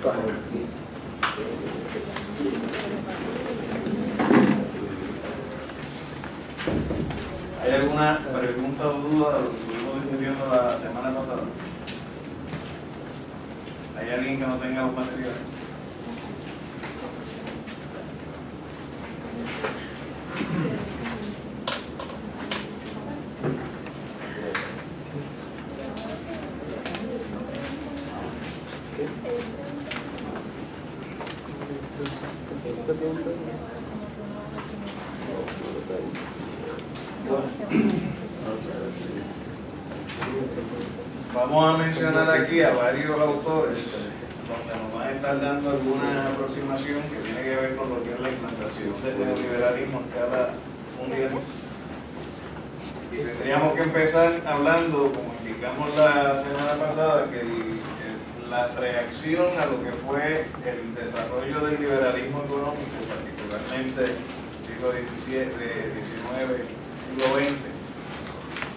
¿Hay alguna pregunta o duda de lo que estuvimos discutiendo la semana pasada? ¿Hay alguien que no tenga los materiales? Vamos a mencionar aquí a varios autores donde nos van a estar dando alguna aproximación que tiene que ver con lo que es la implantación del neoliberalismo en escala mundial. Y tendríamos que empezar hablando, como indicamos la semana pasada, que la reacción a lo que fue el desarrollo del liberalismo económico, particularmente siglo XVII, XIX, siglo XX,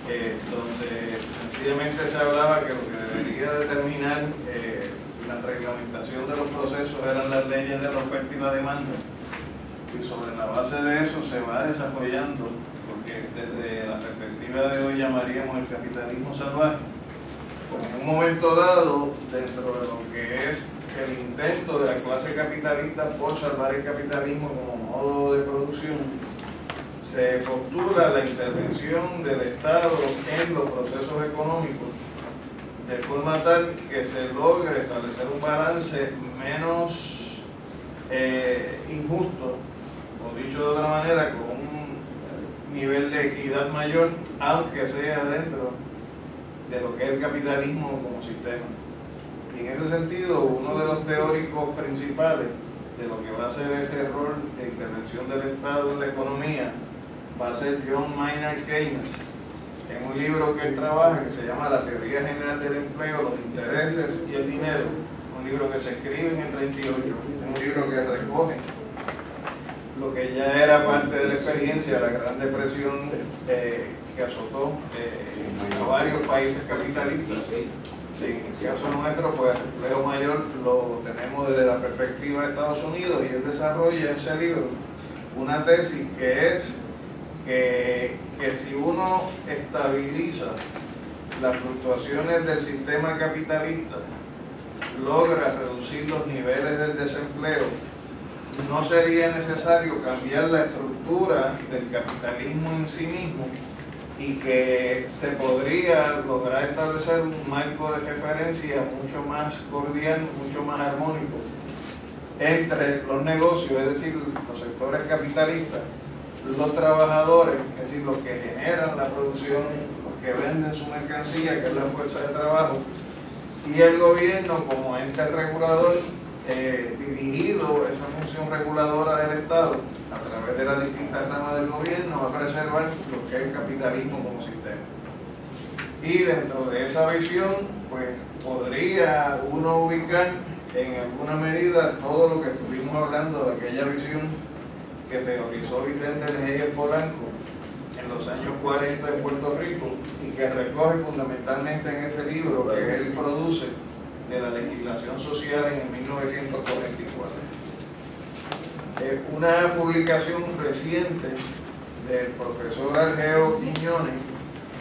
donde sencillamente se hablaba que lo que debería determinar la reglamentación de los procesos eran las leyes de la oferta y la demanda, y sobre la base de eso se va desarrollando lo que desde la perspectiva de hoy llamaríamos el capitalismo salvaje. En un momento dado, dentro de lo que es el intento de la clase capitalista por salvar el capitalismo como modo de producción, se postula la intervención del Estado en los procesos económicos de forma tal que se logre establecer un balance menos injusto, o dicho de otra manera, con un nivel de equidad mayor, aunque sea dentro de lo que es el capitalismo como sistema. Y en ese sentido, uno de los teóricos principales de lo que va a ser ese rol de intervención del Estado en la economía va a ser John Maynard Keynes, en un libro que él trabaja que se llama La Teoría General del Empleo, los intereses y el dinero, un libro que se escribe en el 38, un libro que recoge lo que ya era parte de la experiencia de la Gran Depresión que azotó a varios países capitalistas. En el caso nuestro, pues el empleo mayor lo tenemos desde la perspectiva de Estados Unidos, y él desarrolla en ese libro una tesis que es que si uno estabiliza las fluctuaciones del sistema capitalista, logra reducir los niveles del desempleo, no sería necesario cambiar la estructura del capitalismo en sí mismo, y que se podría lograr establecer un marco de referencia mucho más cordial, mucho más armónico entre los negocios, es decir, los sectores capitalistas, los trabajadores, es decir, los que generan la producción, los que venden su mercancía, que es la fuerza de trabajo, y el gobierno como ente regulador, dirigido esa función reguladora del Estado a través de las distintas ramas del gobierno a preservar lo que es el capitalismo como sistema. Y dentro de esa visión, pues podría uno ubicar en alguna medida todo lo que estuvimos hablando de aquella visión que teorizó Vicente Lejeyer Polanco en los años 40 en Puerto Rico, y que recoge fundamentalmente en ese libro que él produce de la legislación social en 1944. Una publicación reciente del profesor Argeo Quiñones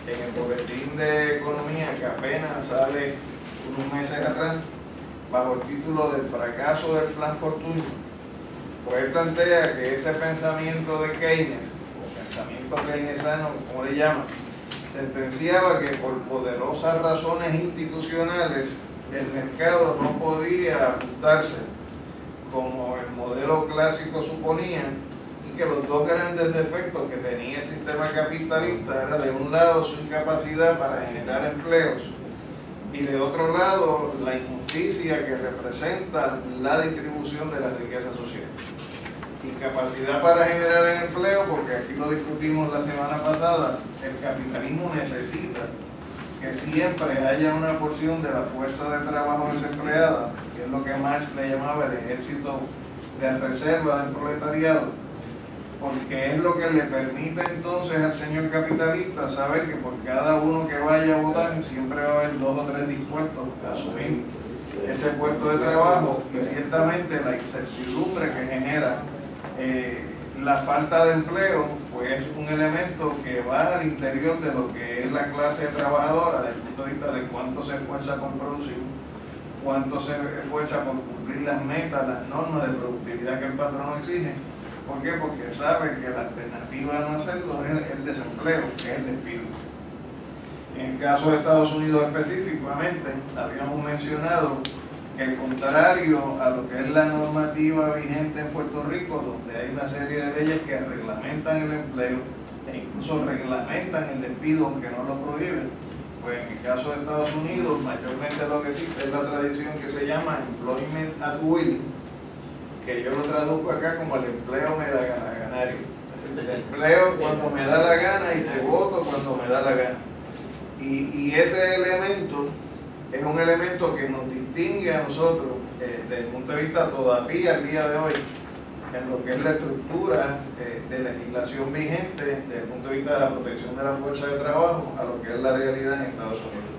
en el Boletín de Economía, que apenas sale unos meses atrás, bajo el título del fracaso del plan Fortunio, pues él plantea que ese pensamiento de Keynes, o pensamiento keynesiano, como le llaman, sentenciaba que por poderosas razones institucionales el mercado no podía ajustarse como el modelo clásico suponía, y que los dos grandes defectos que tenía el sistema capitalista era, de un lado, su incapacidad para generar empleos, y de otro lado, la injusticia que representa la distribución de la riqueza social. Incapacidad para generar empleo, porque aquí lo discutimos la semana pasada, el capitalismo necesita que siempre haya una porción de la fuerza de trabajo desempleada, que es lo que Marx le llamaba el ejército de reserva del proletariado, porque es lo que le permite entonces al señor capitalista saber que por cada uno que vaya a votar siempre va a haber 2 o 3 dispuestos a asumir ese puesto de trabajo, y ciertamente la incertidumbre que genera la falta de empleo, pues es un elemento que va al interior de lo que es la clase trabajadora, desde el punto de vista de cuánto se esfuerza por producir, cuánto se esfuerza por cumplir las metas, las normas de productividad que el patrón exige. ¿Por qué? Porque sabe que la alternativa a no hacerlo es el desempleo, que es el despido. En el caso de Estados Unidos específicamente, habíamos mencionado que contrario a lo que es la normativa vigente en Puerto Rico, donde hay una serie de leyes que reglamentan el empleo e incluso reglamentan el despido aunque no lo prohíben, pues en el caso de Estados Unidos mayormente lo que existe es la tradición que se llama employment at will, que yo lo traduzco acá como el empleo me da ganario. Es el empleo cuando me da la gana y te voto cuando me da la gana. Y ese elemento es un elemento que nos distingue a nosotros desde el punto de vista todavía al día de hoy en lo que es la estructura de legislación vigente desde el punto de vista de la protección de la fuerza de trabajo a lo que es la realidad en Estados Unidos.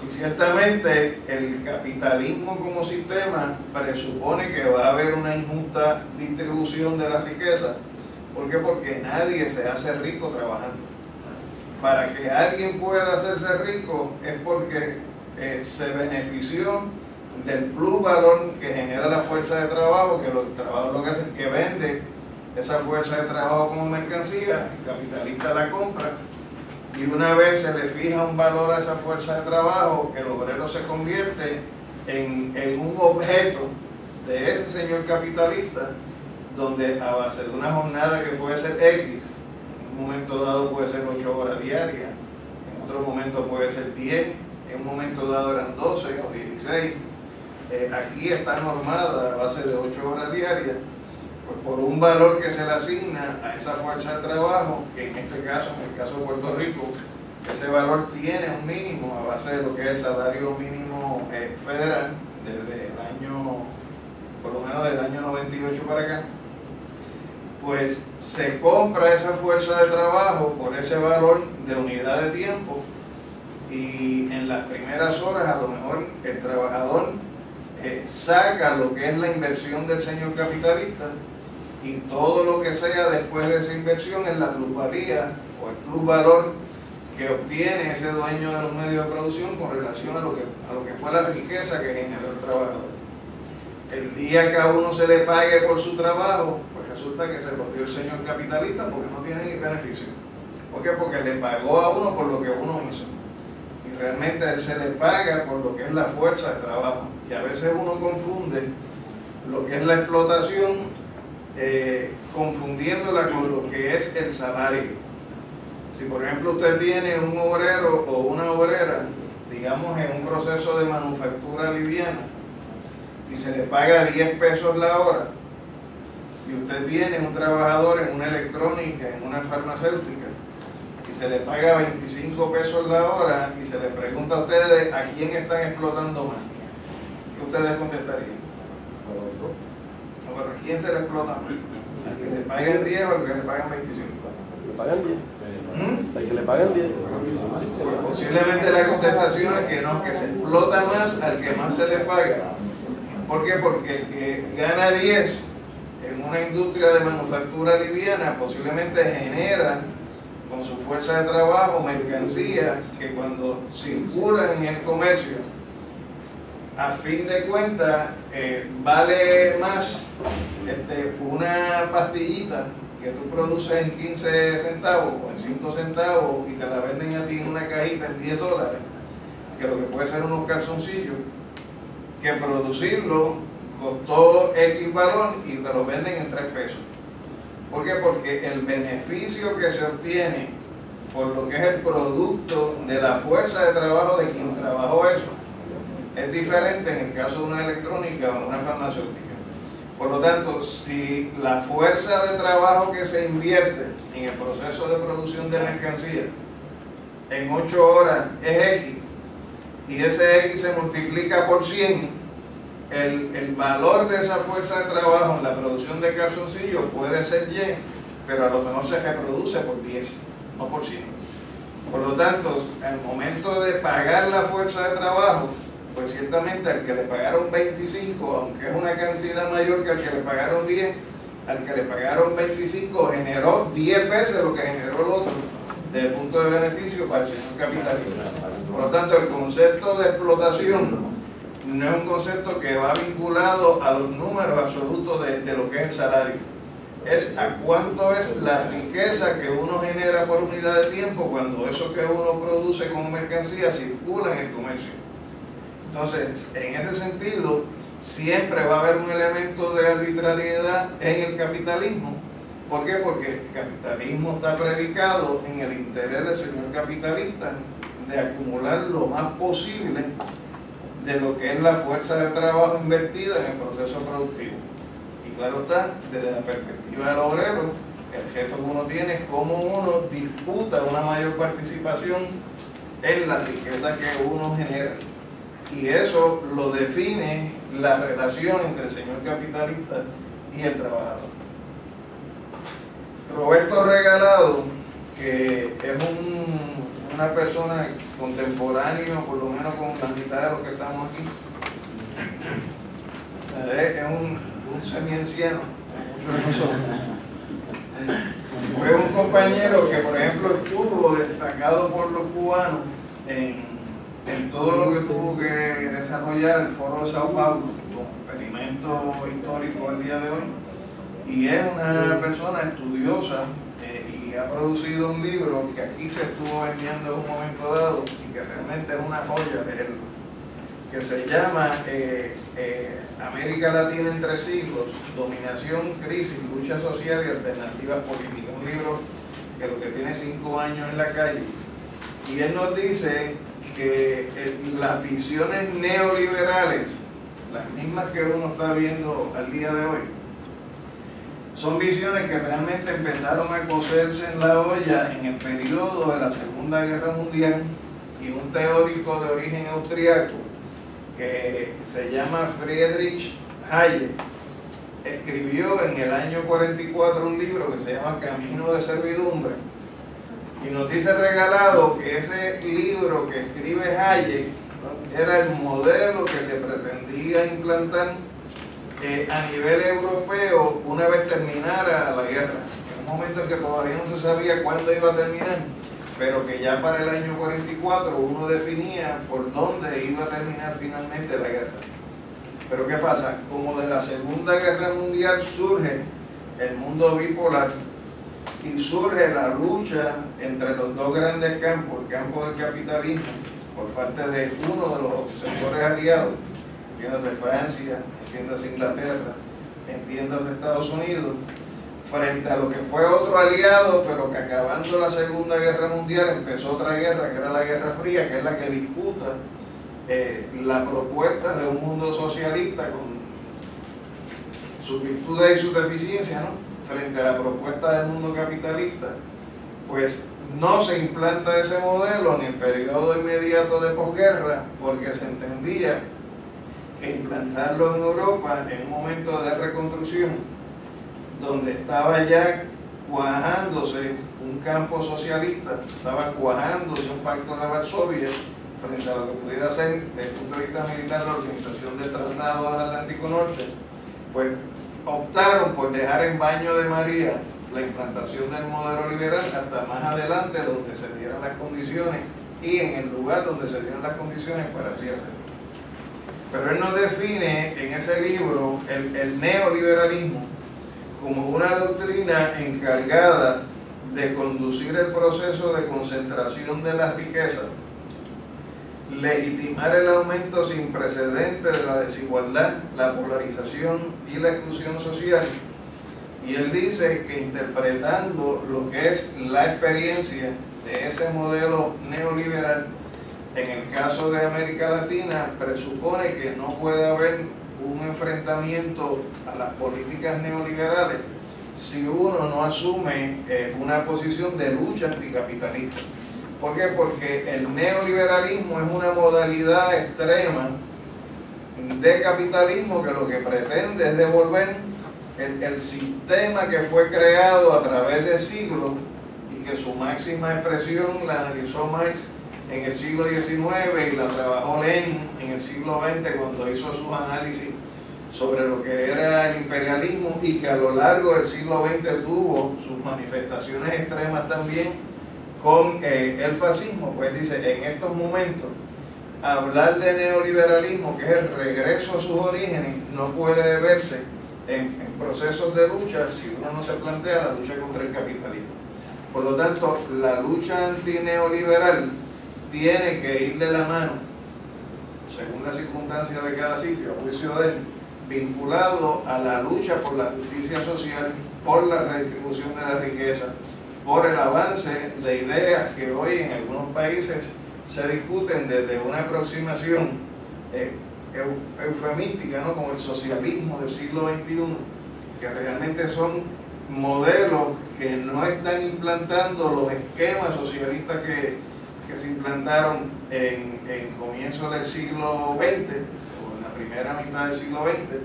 Y ciertamente el capitalismo como sistema presupone que va a haber una injusta distribución de la riqueza. ¿Por qué? Porque nadie se hace rico trabajando. Para que alguien pueda hacerse rico es porque se benefició del plusvalor que genera la fuerza de trabajo, que los trabajadores lo que hacen es que vende esa fuerza de trabajo como mercancía, el capitalista la compra, y una vez se le fija un valor a esa fuerza de trabajo, el obrero se convierte en un objeto de ese señor capitalista, donde a base de una jornada que puede ser X, en un momento dado puede ser 8 horas diarias, en otro momento puede ser 10, en un momento dado eran 12 o 16, aquí está normada a base de 8 horas diarias, pues por un valor que se le asigna a esa fuerza de trabajo, que en este caso, en el caso de Puerto Rico, ese valor tiene un mínimo a base de lo que es el salario mínimo federal, desde el año, por lo menos del año 98 para acá, pues se compra esa fuerza de trabajo por ese valor de unidad de tiempo, y en las primeras horas a lo mejor el trabajador saca lo que es la inversión del señor capitalista, y todo lo que sea después de esa inversión es la plusvalía o el plusvalor que obtiene ese dueño de los medios de producción con relación a lo que fue la riqueza que generó el trabajador. El día que a uno se le pague por su trabajo, pues resulta que se jodió el señor capitalista porque no tiene ni beneficio. ¿Por qué? Porque le pagó a uno por lo que uno hizo. Y realmente a él se le paga por lo que es la fuerza de trabajo. Y a veces uno confunde lo que es la explotación confundiéndola con lo que es el salario. Si por ejemplo usted tiene un obrero o una obrera, digamos en un proceso de manufactura liviana, y se le paga 10 pesos la hora, y usted tiene un trabajador en una electrónica, en una farmacéutica, y se le paga 25 pesos la hora, y se le pregunta a ustedes a quién están explotando más, ¿qué ustedes contestarían? Bueno, ¿quién se le explota más? ¿Al que le pagan 10 o al que le pagan 25? Le pagan 10. Al que le pagan 10. Pues posiblemente la contestación es que no, que se explota más al que más se le paga. ¿Por qué? Porque el que gana 10 en una industria de manufactura liviana posiblemente genera con su fuerza de trabajo mercancías que cuando circulan en el comercio, a fin de cuentas, vale más una pastillita que tú produces en 15 centavos o en 5 centavos y te la venden a ti en una cajita en $10, que lo que puede ser unos calzoncillos, que producirlo costó X valor y te lo venden en 3 pesos. ¿Por qué? Porque el beneficio que se obtiene por lo que es el producto de la fuerza de trabajo de quien trabajó eso es diferente en el caso de una electrónica o una farmacéutica. Por lo tanto, si la fuerza de trabajo que se invierte en el proceso de producción de mercancías en 8 horas es X, y ese X se multiplica por 100, el valor de esa fuerza de trabajo en la producción de calzoncillos puede ser Y, pero a lo mejor se reproduce por 10, no por 100. Por lo tanto, al momento de pagar la fuerza de trabajo, pues ciertamente al que le pagaron 25, aunque es una cantidad mayor que al que le pagaron 10, al que le pagaron 25 generó 10 veces lo que generó el otro desde el punto de beneficio para el señor capitalista. Por lo tanto, el concepto de explotación no es un concepto que va vinculado a los números absolutos de lo que es el salario. Es a cuánto es la riqueza que uno genera por unidad de tiempo cuando eso que uno produce como mercancía circula en el comercio. Entonces, en ese sentido, siempre va a haber un elemento de arbitrariedad en el capitalismo. ¿Por qué? Porque el capitalismo está predicado en el interés del señor capitalista de acumular lo más posible de lo que es la fuerza de trabajo invertida en el proceso productivo. Y claro está, desde la perspectiva del obrero, el reto que uno tiene es cómo uno disputa una mayor participación en la riqueza que uno genera. Y eso lo define la relación entre el señor capitalista y el trabajador. Roberto Regalado, que es una persona contemporánea, por lo menos con la mitad de los que estamos aquí, es un semi-anciano, fue un compañero que, por ejemplo, estuvo destacado por los cubanos en todo lo que tuvo que desarrollar el Foro de Sao Paulo como experimento histórico al día de hoy, y es una persona estudiosa y ha producido un libro que aquí se estuvo vendiendo en un momento dado y que realmente es una joya leerlo, que se llama América Latina entre siglos, dominación, crisis, lucha social y alternativas políticas. Un libro que lo que tiene 5 años en la calle, y él nos dice que las visiones neoliberales, las mismas que uno está viendo al día de hoy, son visiones que realmente empezaron a cocerse en la olla en el periodo de la Segunda Guerra Mundial, y un teórico de origen austriaco que se llama Friedrich Hayek escribió en el año 44 un libro que se llama Camino de Servidumbre, y nos dice Regalado que ese libro que escribe Hayek era el modelo que se pretendía implantar a nivel europeo una vez terminara la guerra, en un momento en que todavía no se sabía cuándo iba a terminar, pero que ya para el año 44 uno definía por dónde iba a terminar finalmente la guerra. Pero ¿qué pasa? Como de la Segunda Guerra Mundial surge el mundo bipolar y surge la lucha entre los dos grandes campos, el campo del capitalismo por parte de uno de los sectores aliados, entiéndase Francia, entiéndase Inglaterra, entiéndase Estados Unidos, frente a lo que fue otro aliado, pero que acabando la Segunda Guerra Mundial empezó otra guerra, que era la Guerra Fría, que es la que disputa la propuesta de un mundo socialista con sus virtudes y sus deficiencias, ¿no?, frente a la propuesta del mundo capitalista. Pues no se implanta ese modelo en el periodo inmediato de posguerra, porque se entendía que implantarlo en Europa en un momento de reconstrucción, donde estaba ya cuajándose un campo socialista, estaba cuajándose un pacto de Varsovia frente a lo que pudiera ser desde el punto de vista militar la Organización del Tratado del Atlántico Norte, pues optaron por dejar en baño de María la implantación del modelo liberal hasta más adelante, donde se dieran las condiciones y en el lugar donde se dieron las condiciones para así hacerlo. Pero él nos define en ese libro el neoliberalismo como una doctrina encargada de conducir el proceso de concentración de las riquezas, legitimar el aumento sin precedentes de la desigualdad, la polarización y la exclusión social. Y él dice que interpretando lo que es la experiencia de ese modelo neoliberal, en el caso de América Latina, presupone que no puede haber un enfrentamiento a las políticas neoliberales si uno no asume una posición de lucha anticapitalista. ¿Por qué? Porque el neoliberalismo es una modalidad extrema de capitalismo que lo que pretende es devolver el sistema que fue creado a través de siglos y que su máxima expresión la analizó Marx en el siglo XIX y la trabajó Lenin en el siglo XX cuando hizo sus análisis sobre lo que era el imperialismo, y que a lo largo del siglo XX tuvo sus manifestaciones extremas también con el fascismo. Pues dice, en estos momentos hablar de neoliberalismo, que es el regreso a sus orígenes, no puede verse en procesos de lucha si uno no se plantea la lucha contra el capitalismo. Por lo tanto, la lucha antineoliberal tiene que ir de la mano, según las circunstancias de cada sitio, a juicio de él, vinculado a la lucha por la justicia social, por la redistribución de la riqueza, por el avance de ideas que hoy en algunos países se discuten desde una aproximación eufemística, ¿no?, como el socialismo del siglo XXI, que realmente son modelos que no están implantando los esquemas socialistas que se implantaron en comienzos del siglo XX o en la primera mitad del siglo XX,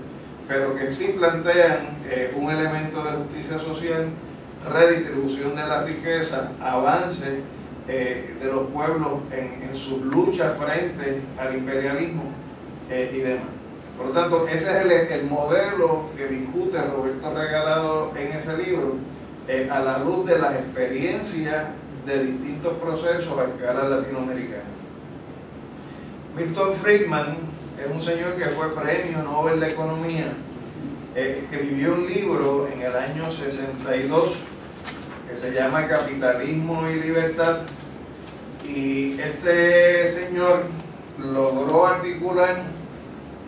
pero que sí plantean un elemento de justicia social, redistribución de la riqueza, avance de los pueblos en sus luchas frente al imperialismo y demás. Por lo tanto, ese es el modelo que discute Roberto Regalado en ese libro, a la luz de las experiencias de distintos procesos a escala latinoamericana. Milton Friedman es un señor que fue premio Nobel de Economía. Escribió un libro en el año 62 que se llama Capitalismo y Libertad, y este señor logró articular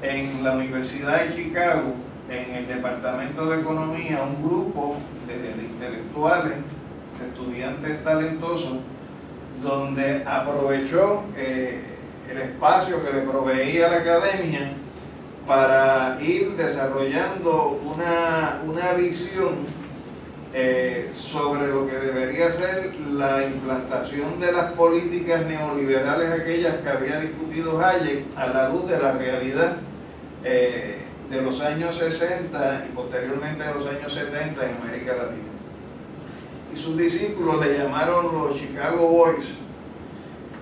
en la Universidad de Chicago, en el Departamento de Economía, un grupo de intelectuales, de estudiantes talentosos, donde aprovechó el espacio que le proveía la academia para ir desarrollando una visión sobre lo que debería ser la implantación de las políticas neoliberales, aquellas que había discutido Hayek, a la luz de la realidad de los años 60 y posteriormente de los años 70 en América Latina. Y sus discípulos le llamaron los Chicago Boys,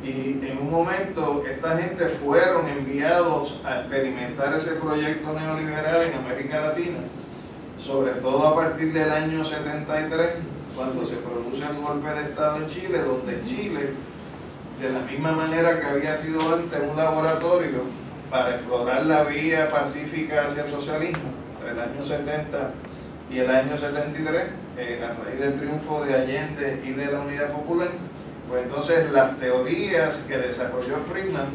y en un momento esta gente fueron enviados a experimentar ese proyecto neoliberal en América Latina, sobre todo a partir del año 73, cuando se produce el golpe de Estado en Chile, donde Chile, de la misma manera que había sido antes un laboratorio para explorar la vía pacífica hacia el socialismo, entre el año 70 y el año 73, a raíz del triunfo de Allende y de la Unidad Popular, pues entonces las teorías que desarrolló Friedman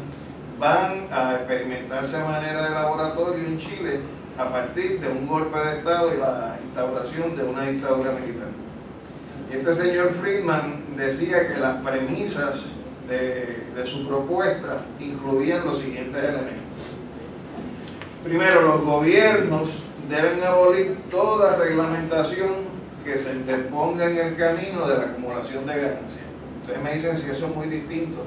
van a experimentarse de manera de laboratorio en Chile a partir de un golpe de Estado y la instauración de una dictadura militar. Y este señor Friedman decía que las premisas de su propuesta incluían los siguientes elementos. Primero, los gobiernos deben abolir toda reglamentación que se interponga en el camino de la acumulación de ganancias. Ustedes me dicen si eso es muy distinto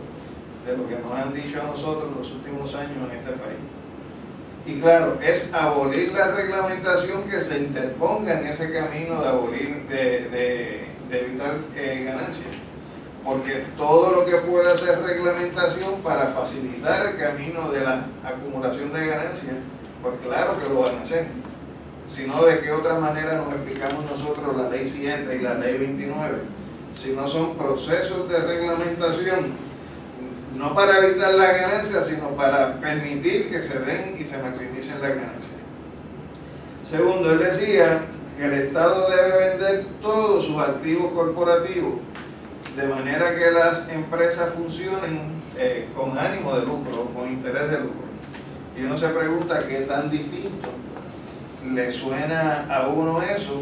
de lo que nos han dicho a nosotros en los últimos años en este país. Y claro, es abolir la reglamentación que se interponga en ese camino de abolir, de evitar ganancias. Porque todo lo que pueda ser reglamentación para facilitar el camino de la acumulación de ganancias, pues claro que lo van a hacer. Si no, ¿de qué otra manera nos explicamos nosotros la Ley 7 y la Ley 29? Si no son procesos de reglamentación, no para evitar las ganancias, sino para permitir que se den y se maximicen las ganancias. Segundo, él decía que el Estado debe vender todos sus activos corporativos, de manera que las empresas funcionen con ánimo de lucro, con interés de lucro. Y uno se pregunta qué tan distinto le suena a uno eso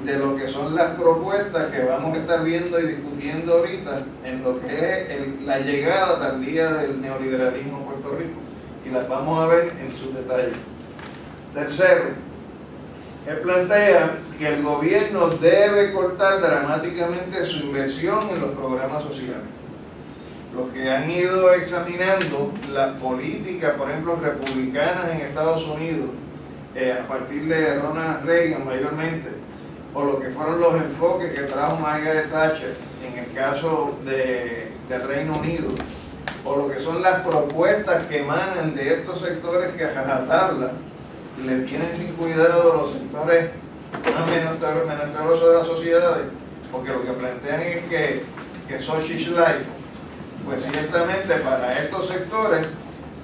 de lo que son las propuestas que vamos a estar viendo y discutiendo ahorita en lo que es la llegada tardía del neoliberalismo a Puerto Rico, y las vamos a ver en sus detalles. Tercero, él plantea que el gobierno debe cortar dramáticamente su inversión en los programas sociales. Los que han ido examinando las políticas, por ejemplo, republicanas en Estados Unidos, a partir de Ronald Reagan mayormente, o lo que fueron los enfoques que trajo Margaret Thatcher en el caso del Reino Unido, o lo que son las propuestas que emanan de estos sectores que a rajatabla le tienen sin cuidado los sectores más menesterosos de las sociedades, porque lo que plantean es que Social Life, pues ciertamente para estos sectores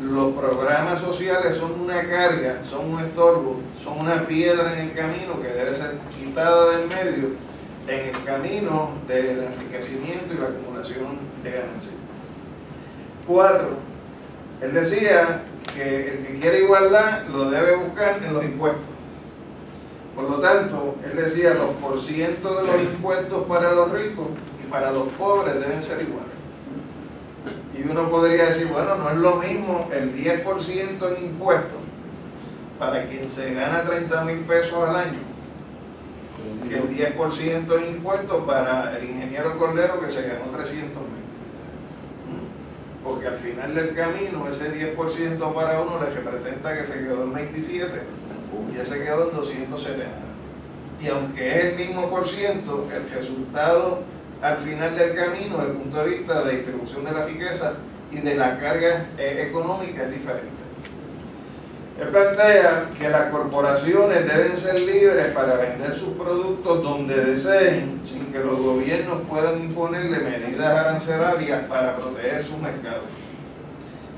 los programas sociales son una carga, son un estorbo, son una piedra en el camino que debe ser quitada del medio en el camino del enriquecimiento y la acumulación de ganancias. 4. Él decía que el que quiere igualdad lo debe buscar en los impuestos. Por lo tanto, él decía los porcientos de los impuestos para los ricos y para los pobres deben ser iguales. Y uno podría decir, bueno, no es lo mismo el 10% en impuestos para quien se gana 30,000 pesos al año que el 10% en impuestos para el ingeniero Cordero que se ganó 300,000. Porque al final del camino ese 10% para uno le representa que se quedó en 27 y él se quedó en 270. Y aunque es el mismo por ciento, el resultado al final del camino, desde el punto de vista de distribución de la riqueza y de la carga económica, es diferente. Él plantea que las corporaciones deben ser libres para vender sus productos donde deseen, sin que los gobiernos puedan imponerle medidas arancelarias para proteger sus mercados.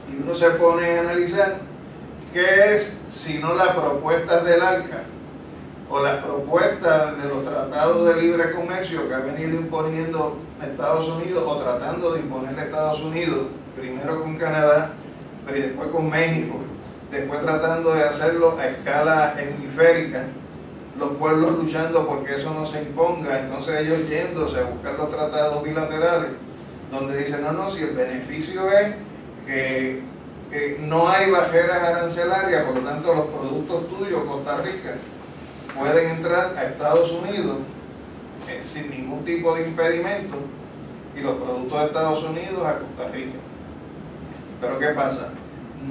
Y uno se pone a analizar qué es, si no las propuestas del ALCA o las propuestas de los tratados de libre comercio que ha venido imponiendo Estados Unidos o tratando de imponerle a Estados Unidos, primero con Canadá, pero después con México, después tratando de hacerlo a escala hemisférica, los pueblos luchando porque eso no se imponga, entonces ellos yéndose a buscar los tratados bilaterales, donde dicen, no, si el beneficio es que no hay barreras arancelarias, por lo tanto los productos tuyos, Costa Rica, pueden entrar a Estados Unidos sin ningún tipo de impedimento, y los productos de Estados Unidos a Costa Rica. Pero ¿qué pasa?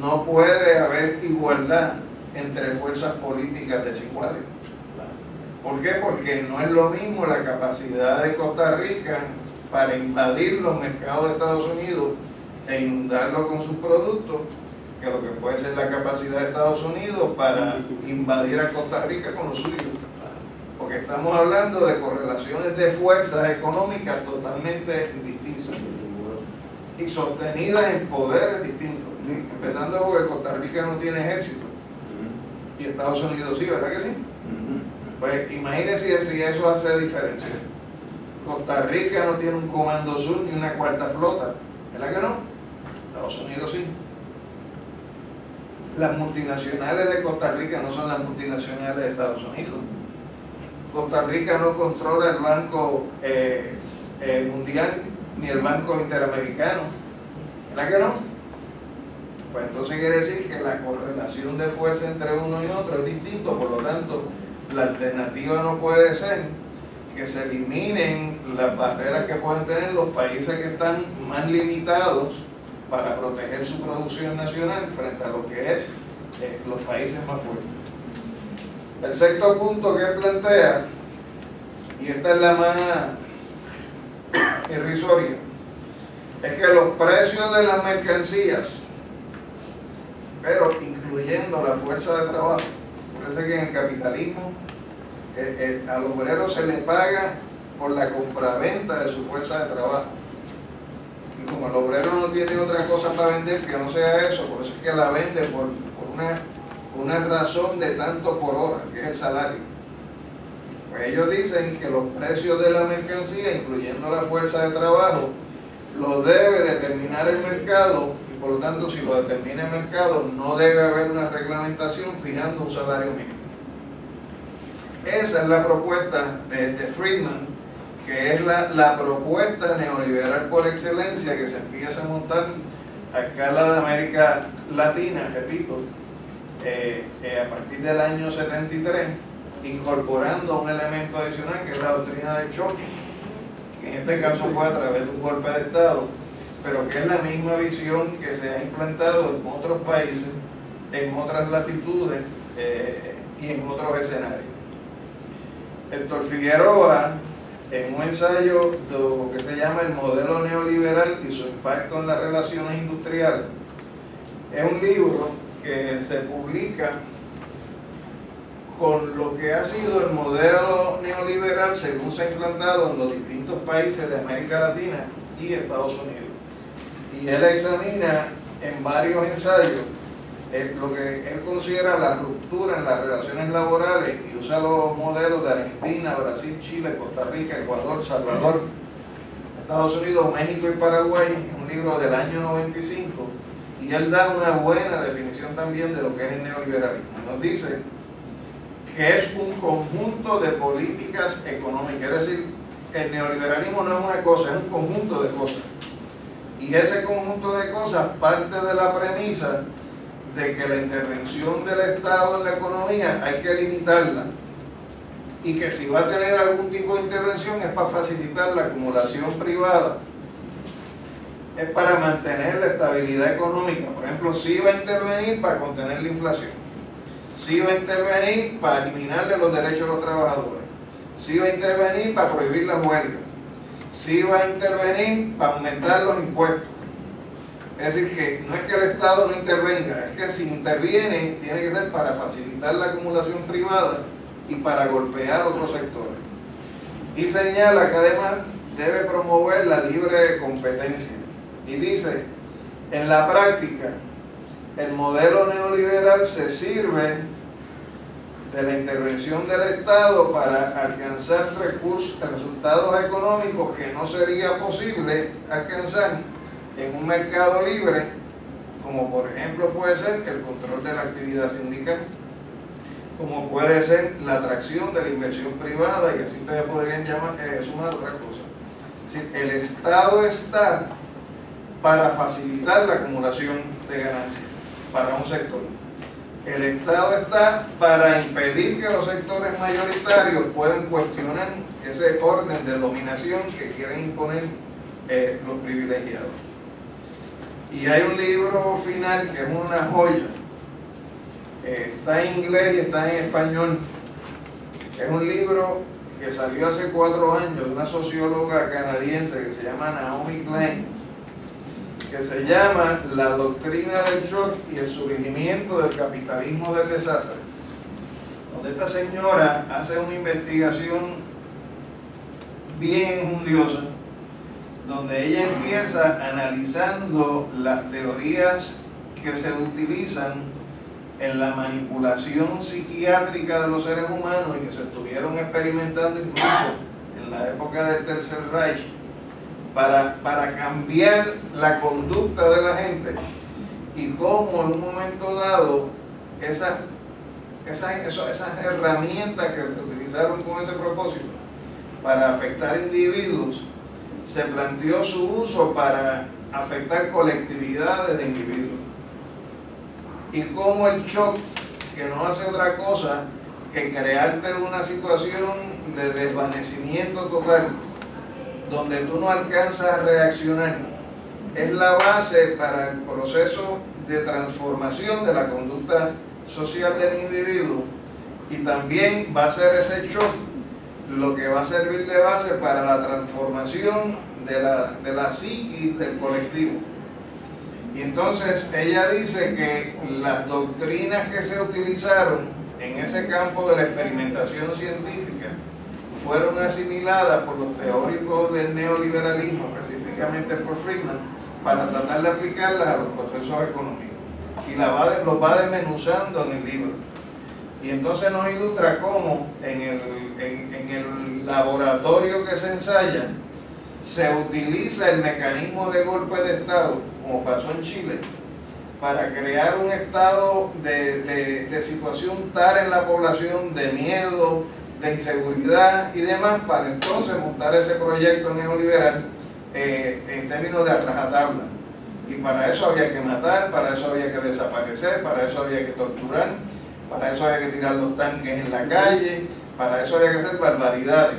No puede haber igualdad entre fuerzas políticas desiguales. ¿Por qué? Porque no es lo mismo la capacidad de Costa Rica para invadir los mercados de Estados Unidos e inundarlo con sus productos, que lo que puede ser la capacidad de Estados Unidos para invadir a Costa Rica con los suyos. Porque estamos hablando de correlaciones de fuerzas económicas totalmente distintas y sostenidas en poderes distintos. Empezando porque Costa Rica no tiene ejército y Estados Unidos sí, ¿verdad que sí? Pues imagínense si eso hace diferencia. Costa Rica no tiene un comando sur ni una cuarta flota, ¿verdad que no? Estados Unidos sí. Las multinacionales de Costa Rica no son las multinacionales de Estados Unidos. Costa Rica no controla el Banco Mundial ni el Banco Interamericano, ¿verdad que no? Pues entonces quiere decir que la correlación de fuerza entre uno y otro es distinto, por lo tanto la alternativa no puede ser que se eliminen las barreras que pueden tener los países que están más limitados para proteger su producción nacional frente a lo que es los países más fuertes. El sexto punto que él plantea, y esta es la más irrisoria, es que los precios de las mercancías, pero incluyendo la fuerza de trabajo, parece que en el capitalismo al obrero se le paga por la compraventa de su fuerza de trabajo. Y como el obrero no tiene otra cosa para vender que no sea eso, por eso es que la vende por una razón de tanto por hora, que es el salario. Pues ellos dicen que los precios de la mercancía, incluyendo la fuerza de trabajo, lo debe determinar el mercado, y por lo tanto si lo determina el mercado no debe haber una reglamentación fijando un salario mínimo. Esa es la propuesta de Friedman, que es la propuesta neoliberal por excelencia que se empieza a montar a escala de América Latina, repito, a partir del año 73, incorporando un elemento adicional que es la doctrina del choque, que en este caso fue a través de un golpe de Estado, pero que es la misma visión que se ha implantado en otros países, en otras latitudes y en otros escenarios. Héctor Figueroa en un ensayo de lo que se llama el modelo neoliberal y su impacto en las relaciones industriales. Es un libro que se publica con lo que ha sido el modelo neoliberal según se ha implantado en los distintos países de América Latina y Estados Unidos. Y él examina en varios ensayos lo que él considera la ruptura en las relaciones laborales y usa los modelos de Argentina, Brasil, Chile, Costa Rica, Ecuador, Salvador, Estados Unidos, México y Paraguay, un libro del año 95, y él da una buena definición también de lo que es el neoliberalismo. Nos dice que es un conjunto de políticas económicas, es decir, el neoliberalismo no es una cosa, es un conjunto de cosas. Y ese conjunto de cosas parte de la premisa de que la intervención del Estado en la economía hay que limitarla, y que si va a tener algún tipo de intervención es para facilitar la acumulación privada, es para mantener la estabilidad económica. Por ejemplo, sí va a intervenir para contener la inflación, sí va a intervenir para eliminarle los derechos a los trabajadores, sí va a intervenir para prohibir las huelgas, sí va a intervenir para aumentar los impuestos. Es decir, que no es que el Estado no intervenga, es que si interviene tiene que ser para facilitar la acumulación privada y para golpear otros sectores. Y señala que además debe promover la libre competencia. Y dice, en la práctica, el modelo neoliberal se sirve de la intervención del Estado para alcanzar resultados económicos que no sería posible alcanzar en un mercado libre, como por ejemplo puede ser el control de la actividad sindical, como puede ser la atracción de la inversión privada, y así ustedes podrían sumar otras cosas. Es decir, el Estado está para facilitar la acumulación de ganancias para un sector. El Estado está para impedir que los sectores mayoritarios puedan cuestionar ese orden de dominación que quieren imponer los privilegiados. Y hay un libro final que es una joya, está en inglés y está en español. Es un libro que salió hace 4 años de una socióloga canadiense que se llama Naomi Klein, que se llama La doctrina del shock y el surgimiento del capitalismo del desastre, donde esta señora hace una investigación bien enjundiosa, donde ella empieza analizando las teorías que se utilizan en la manipulación psiquiátrica de los seres humanos y que se estuvieron experimentando incluso en la época del Tercer Reich para cambiar la conducta de la gente, y cómo en un momento dado esas herramientas que se utilizaron con ese propósito para afectar individuos, se planteó su uso para afectar colectividades de individuos, y cómo el shock, que no hace otra cosa que crearte una situación de desvanecimiento total, donde tú no alcanzas a reaccionar, es la base para el proceso de transformación de la conducta social del individuo, y también va a ser ese shock lo que va a servir de base para la transformación de la psiquis del colectivo. Y entonces ella dice que las doctrinas que se utilizaron en ese campo de la experimentación científica fueron asimiladas por los teóricos del neoliberalismo, específicamente por Friedman, para tratar de aplicarlas a los procesos económicos. Y los va desmenuzando en el libro. Y entonces nos ilustra cómo en el laboratorio que se ensaya se utiliza el mecanismo de golpe de Estado, como pasó en Chile, para crear un estado de situación tal en la población, de miedo, de inseguridad y demás, para entonces montar ese proyecto neoliberal en términos de a rajatabla. Y para eso había que matar, para eso había que desaparecer, para eso había que torturar, para eso había que tirar los tanques en la calle, para eso había que hacer barbaridades.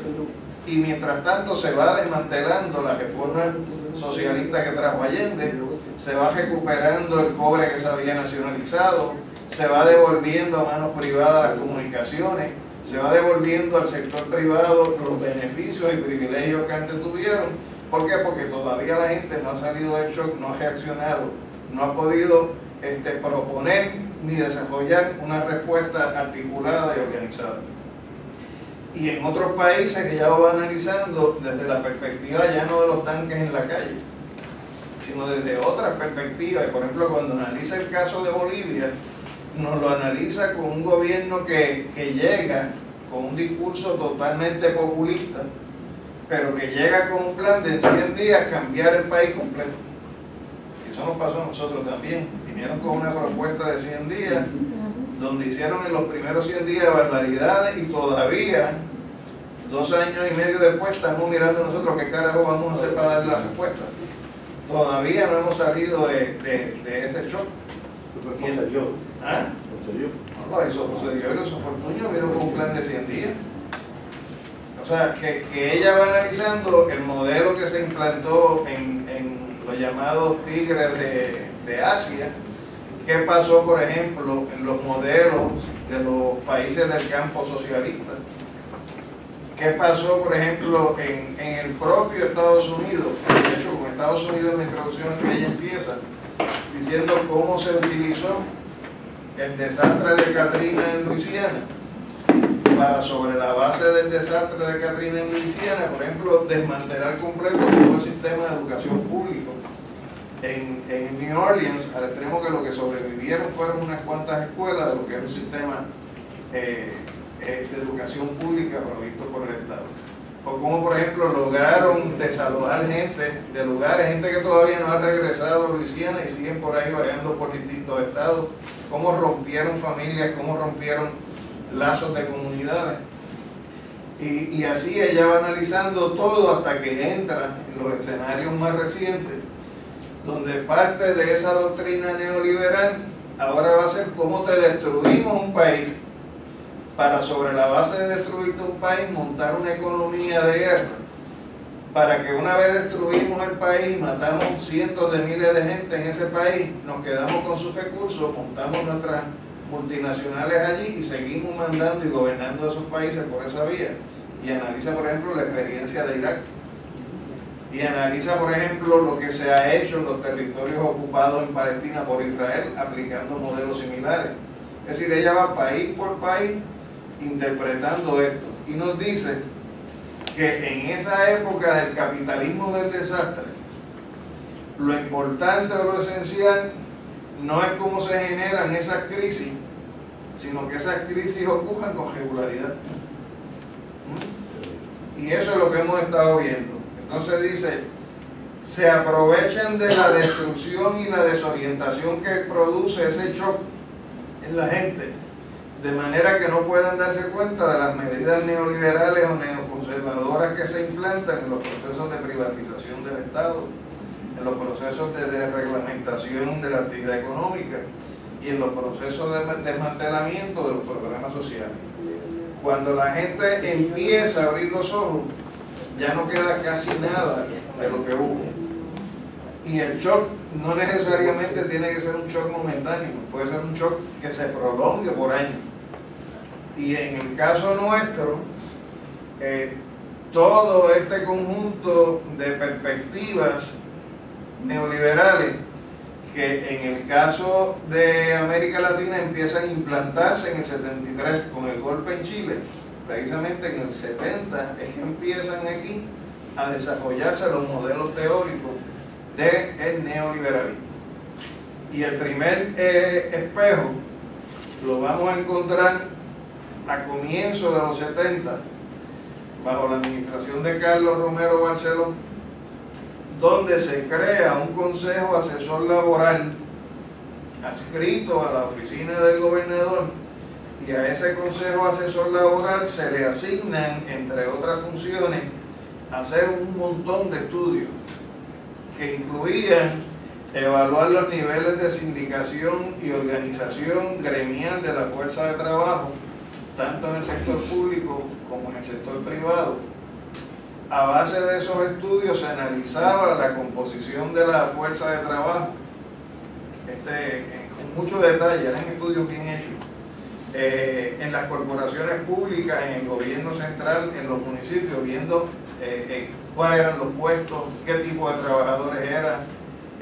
Y mientras tanto se va desmantelando la reforma socialista que trajo Allende, se va recuperando el cobre que se había nacionalizado, se va devolviendo a manos privadas las comunicaciones, se va devolviendo al sector privado los beneficios y privilegios que antes tuvieron. ¿Por qué? Porque todavía la gente no ha salido del shock, no ha reaccionado, no ha podido proponer ni desarrollar una respuesta articulada y organizada. Y en otros países que ya lo van analizando desde la perspectiva ya no de los tanques en la calle, sino desde otras perspectivas. Por ejemplo, cuando analiza el caso de Bolivia, nos lo analiza con un gobierno que llega con un discurso totalmente populista, pero que llega con un plan de en 100 días cambiar el país completo. Y eso nos pasó a nosotros también. Vinieron con una propuesta de 100 días, donde hicieron en los primeros 100 días barbaridades, y todavía, 2 años y medio después, estamos mirando nosotros qué carajo vamos a hacer para darle la respuesta. Todavía no hemos salido de ese shock. ¿Ah? No lo hizo José Dios, hizo Fortuño, vino con un plan de 100 días. O sea, que ella va analizando el modelo que se implantó en los llamados tigres de Asia. ¿Qué pasó, por ejemplo, en los modelos de los países del campo socialista? ¿Qué pasó, por ejemplo, en el propio Estados Unidos? De hecho, con Estados Unidos en la introducción que ella empieza diciendo cómo se utilizó el desastre de Katrina en Luisiana para, sobre la base del desastre de Katrina en Luisiana, por ejemplo, desmantelar completo todo el sistema de educación público. En New Orleans, al extremo que lo que sobrevivieron fueron unas cuantas escuelas de lo que es un sistema de educación pública provisto por el Estado. O como, por ejemplo, lograron desalojar gente de lugares, gente que todavía no ha regresado a Luisiana y siguen por ahí vagando por distintos estados, cómo rompieron familias, cómo rompieron lazos de comunidades. Y así ella va analizando todo hasta que entra en los escenarios más recientes, donde parte de esa doctrina neoliberal ahora va a ser cómo te destruimos un país para, sobre la base de destruirte un país, montar una economía de guerra, para que una vez destruimos el país, matamos cientos de miles de gente en ese país, nos quedamos con sus recursos, montamos nuestras multinacionales allí y seguimos mandando y gobernando esos países por esa vía. Y analiza, por ejemplo, la experiencia de Irak. Y analiza, por ejemplo, lo que se ha hecho en los territorios ocupados en Palestina por Israel, aplicando modelos similares. Es decir, ella va país por país interpretando esto. Y nos dice que en esa época del capitalismo del desastre, lo importante o lo esencial no es cómo se generan esas crisis, sino que esas crisis ocurran con regularidad. Y eso es lo que hemos estado viendo. Entonces dice, se aprovechan de la destrucción y la desorientación que produce ese shock en la gente, de manera que no puedan darse cuenta de las medidas neoliberales o neoconservadoras que se implantan en los procesos de privatización del Estado, en los procesos de desreglamentación de la actividad económica y en los procesos de desmantelamiento de los programas sociales. Cuando la gente empieza a abrir los ojos, ya no queda casi nada de lo que hubo. Y el shock no necesariamente tiene que ser un shock momentáneo, puede ser un shock que se prolongue por años. Y en el caso nuestro, todo este conjunto de perspectivas neoliberales que en el caso de América Latina empiezan a implantarse en el 73 con el golpe en Chile, precisamente en el 70 es que empiezan aquí a desarrollarse los modelos teóricos del neoliberalismo. Y el primer espejo lo vamos a encontrar a comienzos de los 70, bajo la administración de Carlos Romero Barceló, donde se crea un consejo asesor laboral adscrito a la oficina del gobernador, y a ese consejo asesor laboral se le asignan, entre otras funciones, hacer un montón de estudios que incluían evaluar los niveles de sindicación y organización gremial de la fuerza de trabajo, tanto en el sector público como en el sector privado. A base de esos estudios se analizaba la composición de la fuerza de trabajo, con mucho detalle, eran estudios bien hechos. en las corporaciones públicas, en el gobierno central, en los municipios, viendo cuáles eran los puestos, qué tipo de trabajadores eran.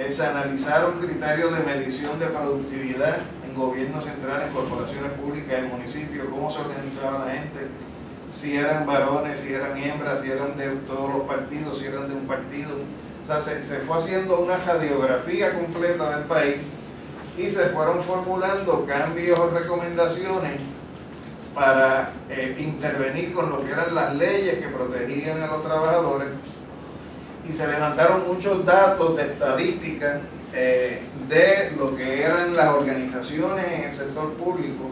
Se analizaron criterios de medición de productividad en gobierno central, en corporaciones públicas, en municipios, cómo se organizaba la gente, si eran varones, si eran hembras, si eran de todos los partidos, si eran de un partido. O sea, se fue haciendo una radiografía completa del país y se fueron formulando cambios o recomendaciones para intervenir con lo que eran las leyes que protegían a los trabajadores, y se levantaron muchos datos de estadísticas de lo que eran las organizaciones en el sector público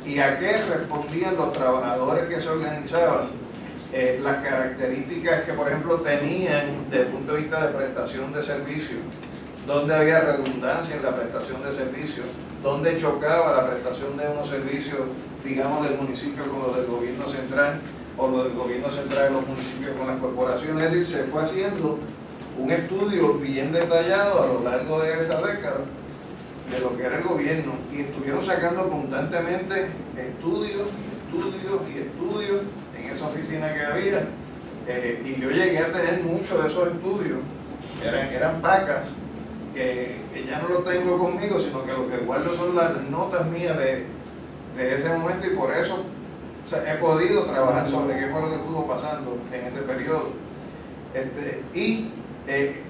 y a qué respondían los trabajadores que se organizaban, las características que, por ejemplo, tenían desde el punto de vista de prestación de servicios, donde había redundancia en la prestación de servicios, donde chocaba la prestación de unos servicios, digamos, del municipio con los del gobierno central, o lo del gobierno central de los municipios con las corporaciones. Es decir, se fue haciendo un estudio bien detallado a lo largo de esa década de lo que era el gobierno, y estuvieron sacando constantemente estudios en esa oficina que había, y yo llegué a tener muchos de esos estudios, eran pacas, que ya no lo tengo conmigo, sino que lo que guardo son las notas mías de ese momento, y por eso, o sea, he podido trabajar sobre qué fue lo que estuvo pasando en ese periodo.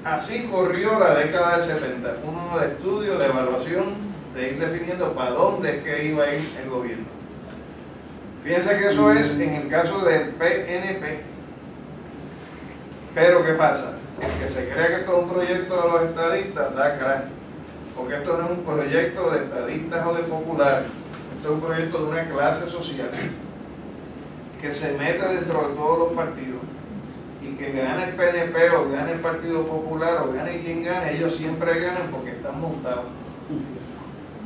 Así corrió la década del 70, fue uno de estudio, de evaluación, de ir definiendo para dónde es que iba a ir el gobierno. Fíjense que eso es en el caso del PNP. Pero ¿qué pasa? El que se cree que esto es un proyecto de los estadistas da crack, porque esto no es un proyecto de estadistas o de populares, esto es un proyecto de una clase social que se mete dentro de todos los partidos, y que gane el PNP o gane el Partido Popular o gane quien gane, ellos siempre ganan porque están montados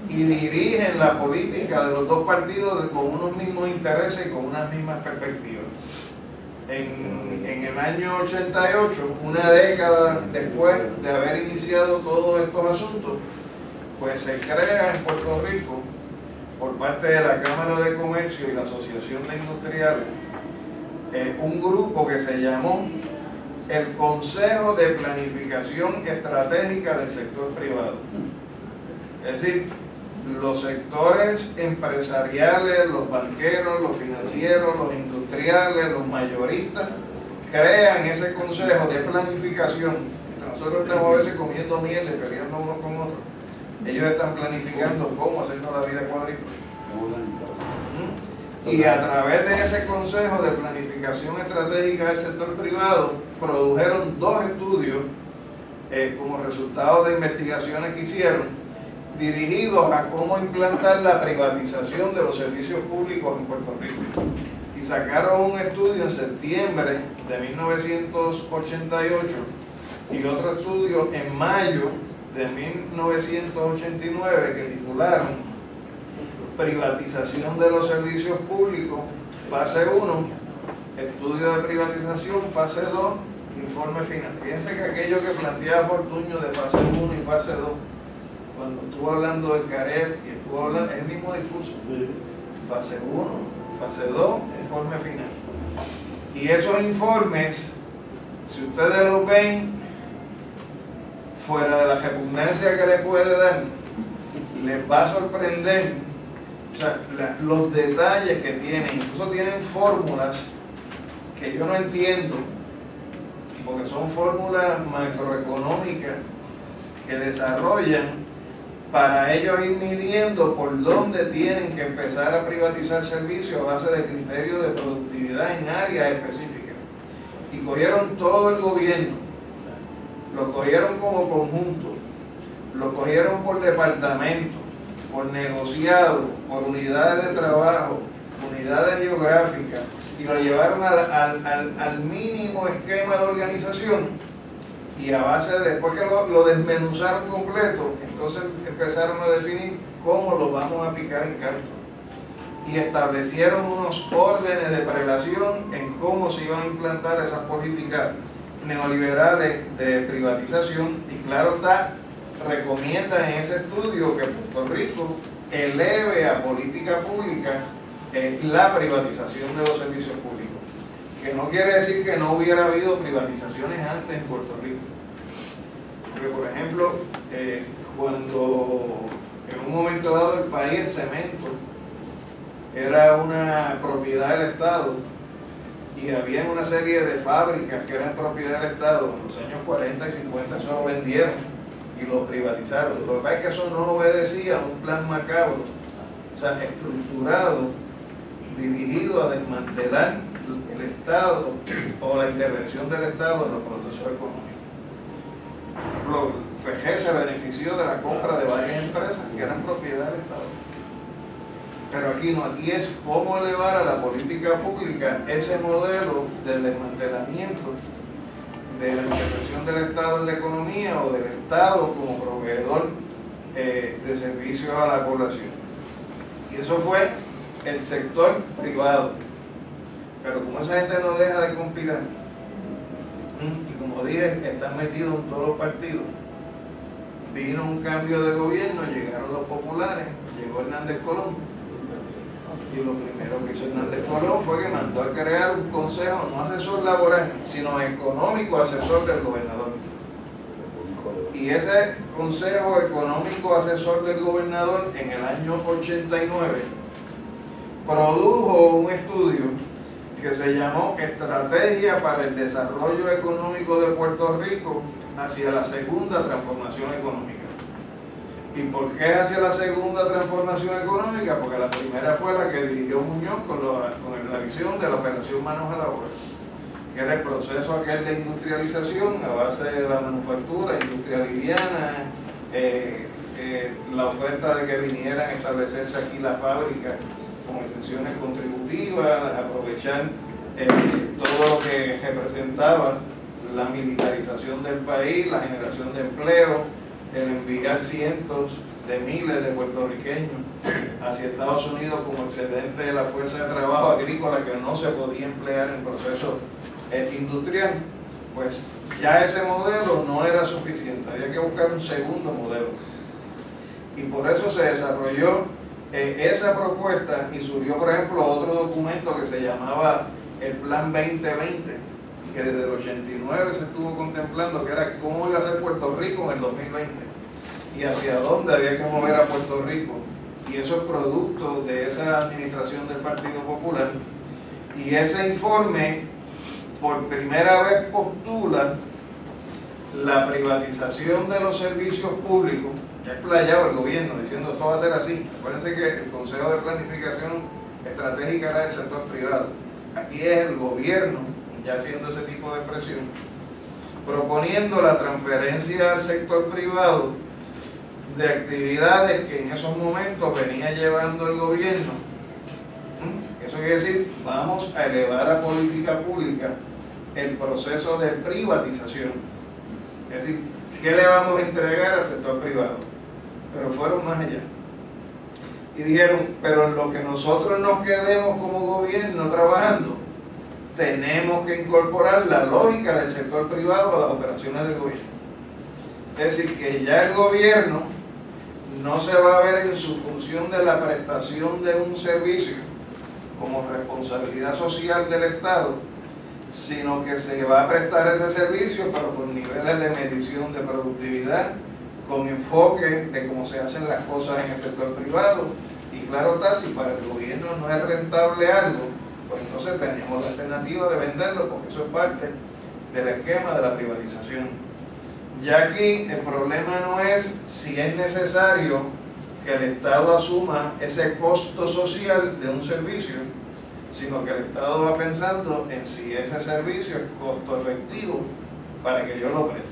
y dirigen la política de los dos partidos con unos mismos intereses y con unas mismas perspectivas. En el año 88, una década después de haber iniciado todos estos asuntos, pues se crea en Puerto Rico, por parte de la Cámara de Comercio y la Asociación de Industriales, un grupo que se llamó el Consejo de Planificación Estratégica del Sector Privado. Es decir, los sectores empresariales, los banqueros, los financieros, los industriales, los mayoristas, crean ese consejo de planificación. Nosotros estamos a veces comiendo miel, peleando unos con otros. Ellos están planificando cómo hacernos la vida cuadrícula. Y a través de ese consejo de planificación estratégica del sector privado, produjeron 2 estudios como resultado de investigaciones que hicieron, dirigidos a cómo implantar la privatización de los servicios públicos en Puerto Rico. Y sacaron un estudio en septiembre de 1988 y otro estudio en mayo de 1989 que titularon Privatización de los servicios públicos, fase 1, estudio de privatización, fase 2, informe final. Fíjense que aquello que planteaba Fortuño de fase 1 y fase 2, cuando estuvo hablando del CAREF y estuvo hablando, es el mismo discurso. Fase 1, fase 2, informe final. Y esos informes, si ustedes los ven, fuera de la repugnancia que le puede dar, les va a sorprender. O sea, los detalles que tienen, incluso tienen fórmulas que yo no entiendo, porque son fórmulas macroeconómicas que desarrollan para ellos ir midiendo por dónde tienen que empezar a privatizar servicios a base de criterios de productividad en áreas específicas. Y cogieron todo el gobierno, lo cogieron como conjunto, lo cogieron por departamento, por negociado, por unidades de trabajo, unidades geográficas, y lo llevaron al mínimo esquema de organización, y a base de, después que lo desmenuzaron completo, entonces empezaron a definir cómo lo vamos a aplicar en canto, y establecieron unos órdenes de prelación en cómo se iban a implantar esas políticas neoliberales de privatización. Y claro está, recomiendan en ese estudio que Puerto Rico eleve a política pública la privatización de los servicios públicos. Que no quiere decir que no hubiera habido privatizaciones antes en Puerto Rico. Porque, por ejemplo, cuando en un momento dado el país, el cemento, era una propiedad del Estado y había una serie de fábricas que eran propiedad del Estado en los años 40 y 50, eso lo vendieron y lo privatizaron. Lo que pasa es que eso no obedecía a un plan macabro, o sea, estructurado, dirigido a desmantelar el Estado o la intervención del Estado en los procesos económicos. Por ejemplo, FG se benefició de la compra de varias empresas que eran propiedad del Estado. Pero aquí no, aquí es cómo elevar a la política pública ese modelo de desmantelamiento de la intervención del Estado en la economía o del Estado como proveedor de servicios a la población. Y eso fue el sector privado. Pero como esa gente no deja de conspirar, y como dije, están metidos en todos los partidos, vino un cambio de gobierno, llegaron los populares, llegó Hernández Colón. Y lo primero que hizo Hernández Colón fue que mandó a crear un consejo, no asesor laboral, sino económico asesor del gobernador. Y ese consejo económico asesor del gobernador en el año 89 produjo un estudio que se llamó Estrategia para el Desarrollo Económico de Puerto Rico hacia la segunda transformación económica. ¿Y por qué hacia la segunda transformación económica? Porque la primera fue la que dirigió Muñoz con la visión de la operación Manos a la Obra, que era el proceso aquel de industrialización a base de la manufactura, industria liviana, la oferta de que vinieran a establecerse aquí las fábricas con exenciones contributivas, aprovechar todo lo que representaba la militarización del país, la generación de empleo, el enviar cientos de miles de puertorriqueños hacia Estados Unidos como excedente de la fuerza de trabajo agrícola que no se podía emplear en procesos industrial. Pues ya ese modelo no era suficiente, había que buscar un segundo modelo. Y por eso se desarrolló esa propuesta y surgió, por ejemplo, otro documento que se llamaba el Plan 2020, que desde el 89 se estuvo contemplando, que era cómo iba a ser Puerto Rico en el 2020 y hacia dónde había que mover a Puerto Rico. Y eso es producto de esa administración del Partido Popular. Y ese informe por primera vez postula la privatización de los servicios públicos. Ya explayaba el gobierno diciendo esto va a ser así. Acuérdense que el Consejo de Planificación Estratégica era el sector privado. Aquí es el gobierno ya haciendo ese tipo de presión, proponiendo la transferencia al sector privado de actividades que en esos momentos venía llevando el gobierno. Eso quiere decir, vamos a elevar a política pública el proceso de privatización. Es decir, ¿qué le vamos a entregar al sector privado? Pero fueron más allá. Y dijeron, pero en lo que nosotros nos quedemos como gobierno trabajando, tenemos que incorporar la lógica del sector privado a las operaciones del gobierno. Es decir, que ya el gobierno no se va a ver en su función de la prestación de un servicio como responsabilidad social del Estado, sino que se va a prestar ese servicio, pero con niveles de medición de productividad, con enfoque de cómo se hacen las cosas en el sector privado. Y claro está, si para el gobierno no es rentable algo, pues entonces tenemos la alternativa de venderlo, porque eso es parte del esquema de la privatización. Ya aquí el problema no es si es necesario que el Estado asuma ese costo social de un servicio, sino que el Estado va pensando en si ese servicio es costo efectivo para que yo lo preste.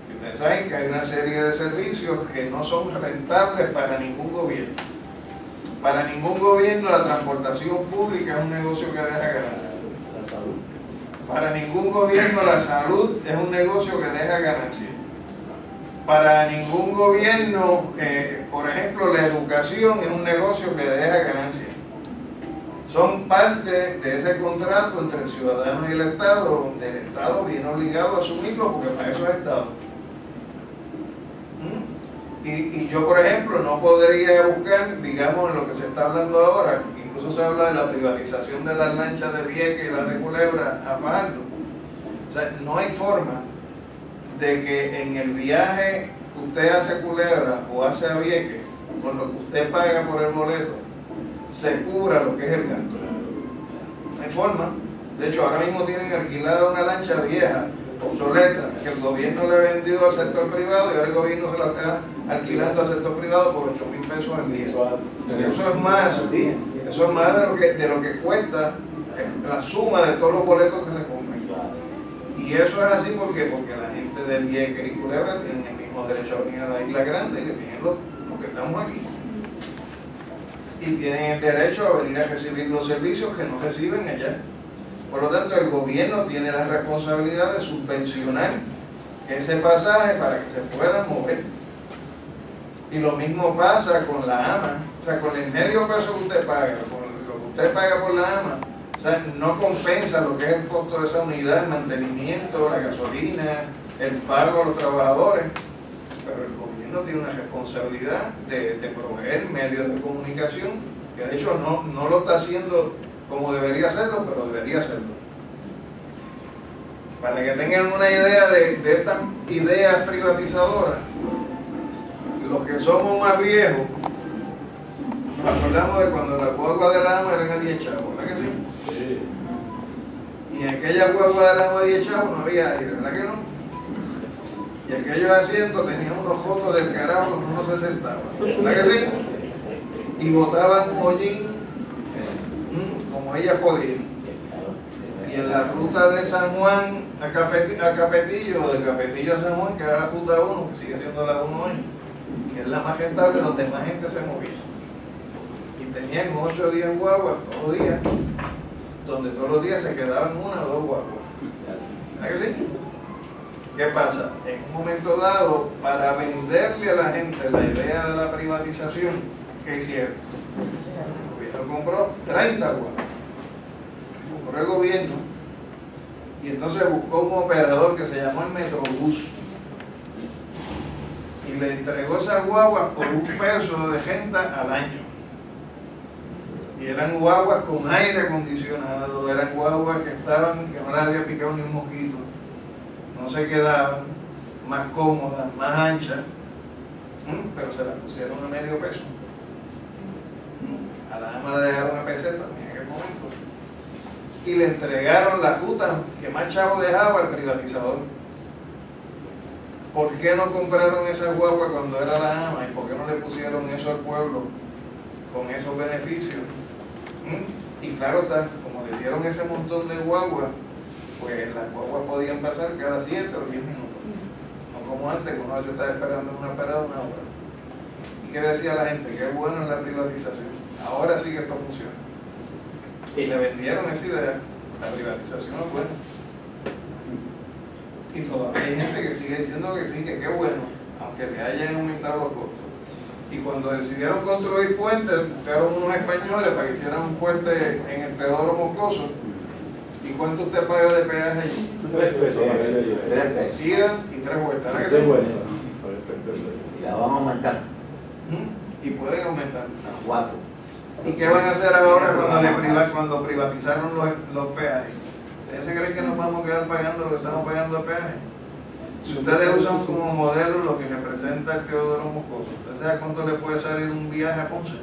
Y ustedes saben que hay una serie de servicios que no son rentables para ningún gobierno. Para ningún gobierno la transportación pública es un negocio que deja ganancias. Para ningún gobierno la salud es un negocio que deja ganancias. Para ningún gobierno, por ejemplo, la educación es un negocio que deja ganancias. Son parte de ese contrato entre el ciudadano y el Estado, donde el Estado viene obligado a asumirlo porque para eso es Estado. Y yo, por ejemplo, no podría buscar, digamos, en lo que se está hablando ahora, incluso se habla de la privatización de las lanchas de Vieques y las de Culebra a Fajardo. O sea, no hay forma de que en el viaje que usted hace a Culebra o hace a Vieques, con lo que usted paga por el boleto, se cubra lo que es el gasto. No hay forma. De hecho, ahora mismo tienen alquilada una lancha vieja, obsoleta, que el gobierno le vendió al sector privado y ahora el gobierno se la está alquilando al sector privado por 8,000 pesos al día. Eso es más de lo que cuesta la suma de todos los boletos que se compran. Y eso es así porque la gente de Vieques y Culebra tienen el mismo derecho a venir a la Isla Grande que tienen los que estamos aquí. Y tienen el derecho a venir a recibir los servicios que no reciben allá. Por lo tanto, el gobierno tiene la responsabilidad de subvencionar ese pasaje para que se pueda mover. Y lo mismo pasa con la AMA. O sea, con el medio peso que usted paga, con lo que usted paga por la AMA, o sea, no compensa lo que es el costo de esa unidad, el mantenimiento, la gasolina, el pago a los trabajadores. Pero el gobierno tiene una responsabilidad de proveer medios de comunicación, que de hecho no lo está haciendo como debería hacerlo, pero debería hacerlo. Para que tengan una idea de estas ideas privatizadoras, los que somos más viejos, nos acordamos de cuando las guaguas de la AMA eran a 10 chavos, ¿verdad que sí? Sí. Y en aquella guagua de la AMA a 10 chavos no había aire, ¿verdad que no? Y aquellos asientos tenían unos fotos del carajo que uno se sentaba, ¿verdad que sí? Y botaban hollín como ella podía. Y en la ruta de San Juan a Capetillo, o de Capetillo a San Juan, que era la ruta 1, que sigue siendo la 1 hoy, que es la más estable donde más gente se movía. Y tenían 8 o 10 guaguas todos los días, donde todos los días se quedaban 1 o 2 guaguas. ¿Verdad que sí? ¿Qué pasa? En un momento dado, para venderle a la gente la idea de la privatización, ¿qué hicieron? El gobierno compró 30 guaguas. Compró el gobierno y entonces buscó un operador que se llamó el Metrobús y le entregó esas guaguas por $1 de renta al año. Y eran guaguas con aire acondicionado, eran guaguas que no les había picado ni un mosquito, no se quedaban, más cómodas, más anchas, pero se las pusieron a medio peso. A la AMA le dejaron a peseta en aquel momento y le entregaron la ruta que más chavo dejaba al privatizador. ¿Por qué no compraron esa guagua cuando era la AMA y por qué no le pusieron eso al pueblo con esos beneficios? Y claro está, como le dieron ese montón de guaguas, pues las guaguas podían pasar cada 7 o 10 minutos, no como antes, que uno a veces estaba esperando en una parada 1 hora. ¿Y qué decía la gente? Qué bueno es la privatización, ahora sí que esto funciona. Y le vendieron esa idea, la privatización es buena. Y todavía hay gente que sigue diciendo que sí, que qué bueno, aunque le hayan aumentado los costos. Y cuando decidieron construir puentes, buscaron unos españoles para que hicieran un puente en el Teodoro Moscoso. ¿Y cuánto usted paga de peaje allí? 3 pesos. Ida y 3 vueltas. ¿Verdad que sí? Y la van a aumentar. Y pueden aumentar. A 4. ¿Y qué van a hacer ahora cuando privatizaron los peajes? ¿Ustedes se creen que nos vamos a quedar pagando lo que estamos pagando de peaje? Si ustedes usan como modelo lo que representa el Teodoro Moscoso, ¿ustedes saben cuánto le puede salir un viaje a Ponce?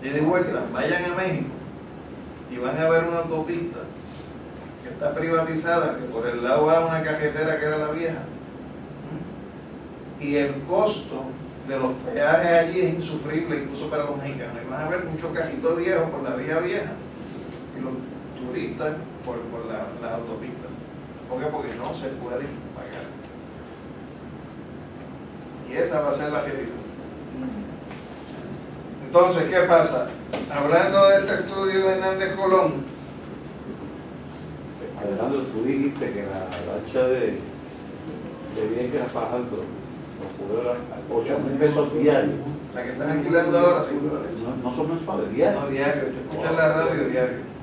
Y de vuelta, vayan a México y van a ver una autopista que está privatizada, que por el lado va una carretera que era la vieja. Y el costo de los peajes allí es insufrible incluso para los mexicanos. Y van a ver muchos cajitos viejos por la vía vieja y los turistas por las autopistas. ¿Por qué? Porque no se pueden pagar. Y esa va a ser la realidad. Entonces, ¿qué pasa? Hablando de este estudio de Hernández Colón. Alejandro, tú dijiste que la lancha de Vieques a Fajardo nos cubre 8,000 pesos diarios. La que están alquilando ahora, sí. No son mensuales, diarios. No, diarios. Yo escucho en la radio diario.